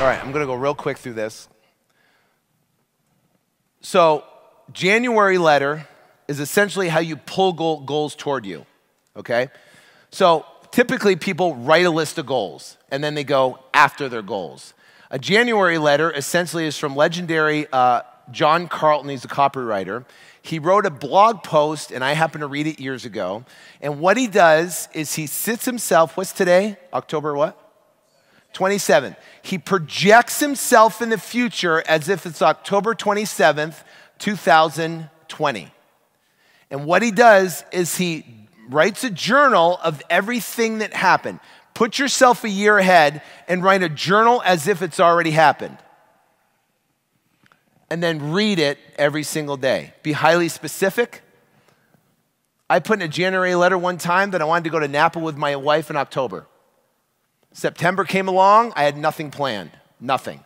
All right, I'm going to go real quick through this. So, January letter is essentially how you pull goals toward you, okay? So, typically people write a list of goals, and then they go after their goals. A January letter essentially is from legendary John Carlton. He's a copywriter. He wrote a blog post, and I happened to read it years ago. And what he does is he sits himself, what's today? October what? 27th. He projects himself in the future as if it's October 27th, 2020. And what he does is he writes a journal of everything that happened. Put yourself a year ahead and write a journal as if it's already happened. And then read it every single day. Be highly specific. I put in a January letter one time that I wanted to go to Napa with my wife in October. September came along, I had nothing planned, nothing.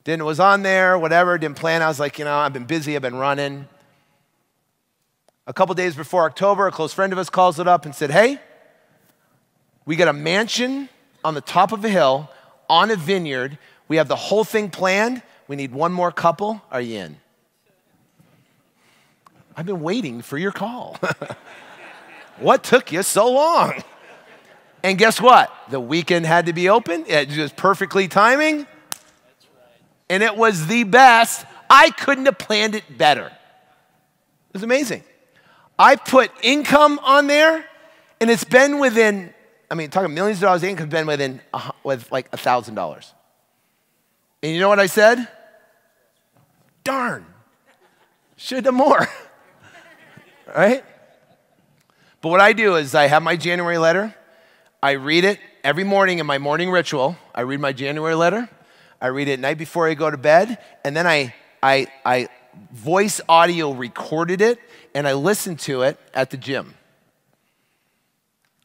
It was on there, whatever, didn't plan. I was like, I've been busy, I've been running. A couple days before October, a close friend of us calls it up and said, hey, we got a mansion on the top of a hill on a vineyard. We have the whole thing planned. We need one more couple. Are you in? I've been waiting for your call. What took you so long? And guess what? The weekend had to be open. It was perfectly timing. That's right. And it was the best. I couldn't have planned it better. It was amazing. I put income on there, and it's been within, talking millions of dollars of income, been within with like $1,000. And you know what I said? Darn. Should have done more. Right? But what I do is I have my January letter. I read it every morning in my morning ritual. I read my January letter. I read it at night before I go to bed. And then I voice audio recorded it, and I listened to it at the gym.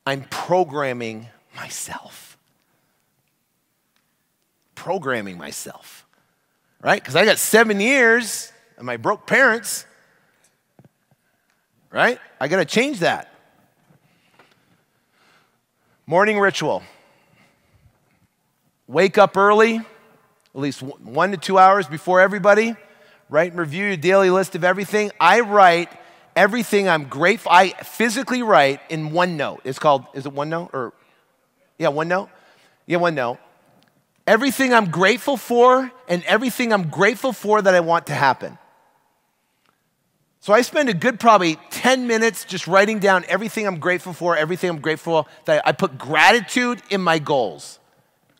I'm programming myself. Programming myself. Right? Because I got 7 years of my broke parents. Right? I got to change that. Morning ritual. Wake up early, at least 1 to 2 hours before everybody. Write and review your daily list of everything. I write everything I'm grateful. I physically write in OneNote. It's called, is it OneNote? Or, yeah, OneNote? Yeah, OneNote. Everything I'm grateful for and everything I'm grateful for that I want to happen. So I spend a good probably 10 minutes just writing down everything I'm grateful for, everything I'm grateful that I put gratitude in my goals.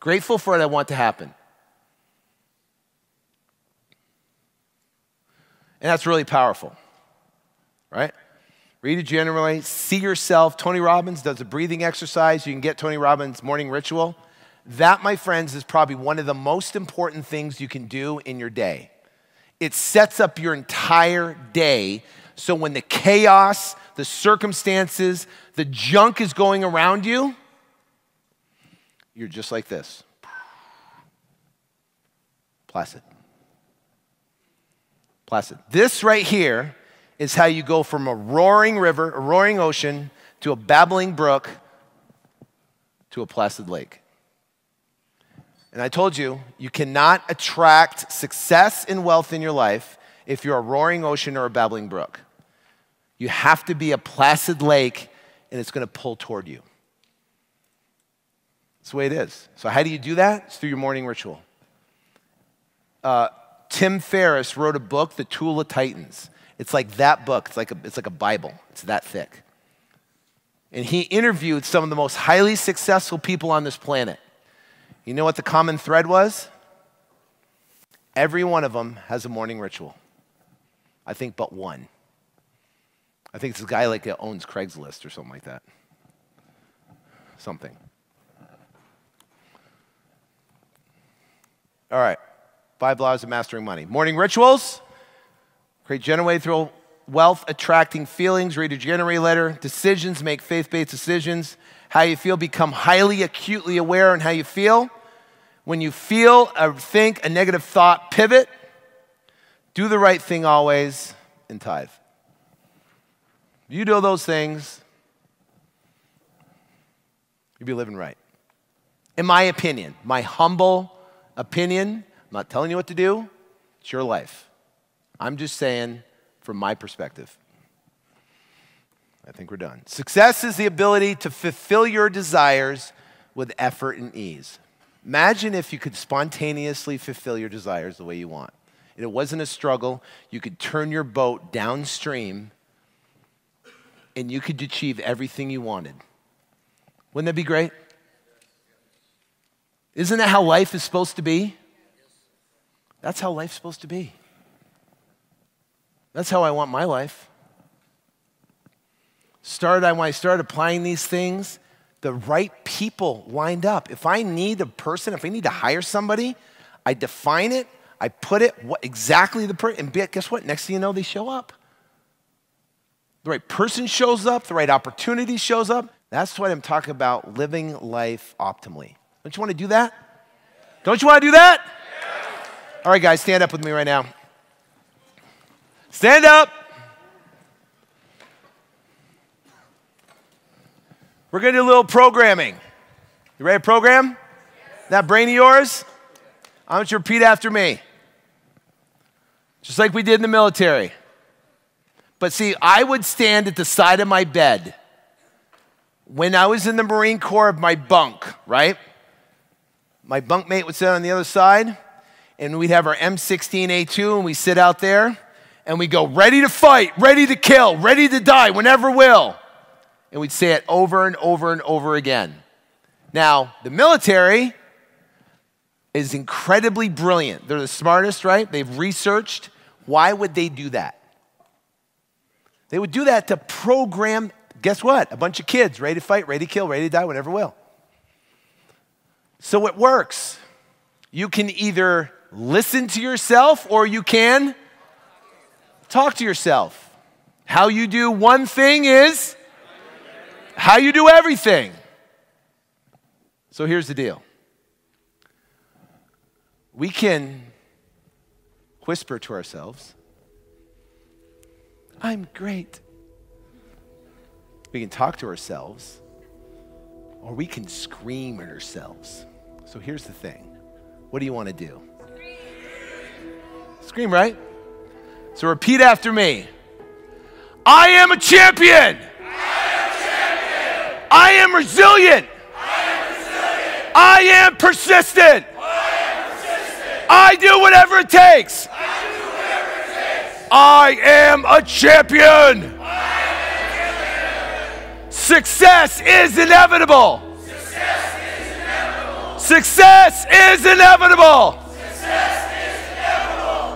Grateful for what I want to happen. And that's really powerful, right? Read it generally, see yourself. Tony Robbins does a breathing exercise. You can get Tony Robbins' morning ritual. That, my friends, is probably one of the most important things you can do in your day. It sets up your entire day, so when the chaos, the circumstances, the junk is going around you, you're just like this. Placid. Placid. This right here is how you go from a roaring river, a roaring ocean, to a babbling brook, to a placid lake. And I told you, you cannot attract success and wealth in your life if you're a roaring ocean or a babbling brook. You have to be a placid lake, and it's going to pull toward you. That's the way it is. So how do you do that? It's through your morning ritual. Tim Ferriss wrote a book, The Tool of Titans. It's like that book. It's like a Bible. It's that thick. And he interviewed some of the most highly successful people on this planet. You know what the common thread was? Every one of them has a morning ritual. I think but one. I think it's a guy that owns Craigslist or something like that. Something. All right. 5 laws of mastering money. Morning rituals. Create generational wealth attracting feelings. Read a January letter. Decisions. Make faith-based decisions. How you feel, become highly acutely aware on how you feel. When you feel or think a negative thought, pivot. Do the right thing always, and tithe. You do those things, you'll be living right. In my opinion, my humble opinion. I'm not telling you what to do. It's your life. I'm just saying from my perspective. I think we're done. Success is the ability to fulfill your desires with effort and ease. Imagine if you could spontaneously fulfill your desires the way you want. And it wasn't a struggle. You could turn your boat downstream and you could achieve everything you wanted. Wouldn't that be great? Isn't that how life is supposed to be? That's how life's supposed to be. That's how I want my life. When I started applying these things, the right people lined up. If I need a person, if I need to hire somebody, I define it, I put it exactly the person, and guess what? Next thing you know, they show up. The right person shows up, the right opportunity shows up. That's what I'm talking about, living life optimally. Don't you want to do that? Don't you want to do that? Yeah. All right, guys, stand up with me right now. Stand up. We're going to do a little programming. You ready to program? Yes. That brain of yours? I want you to repeat after me. Just like we did in the military. But see, I would stand at the side of my bed when I was in the Marine Corps of my bunk, right? My bunkmate would sit on the other side, and we'd have our M16A2, and we sit out there, and we go, ready to fight, ready to kill, ready to die, whenever will. And we'd say it over and over and over again. Now, the military is incredibly brilliant. They're the smartest, right? They've researched. Why would they do that? They would do that to program, guess what? A bunch of kids ready to fight, ready to kill, ready to die, whatever will. So it works. You can either listen to yourself or you can talk to yourself. How you do one thing is how you do everything. So here's the deal. We can whisper to ourselves, I'm great. We can talk to ourselves, or we can scream at ourselves. So here's the thing. What do you want to do? Scream, right? So repeat after me. I am a champion. I am resilient. I am persistent. I do whatever it takes. I am a champion. Success is inevitable. Success is inevitable.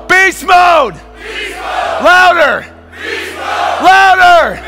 Beast mode. Louder. Louder.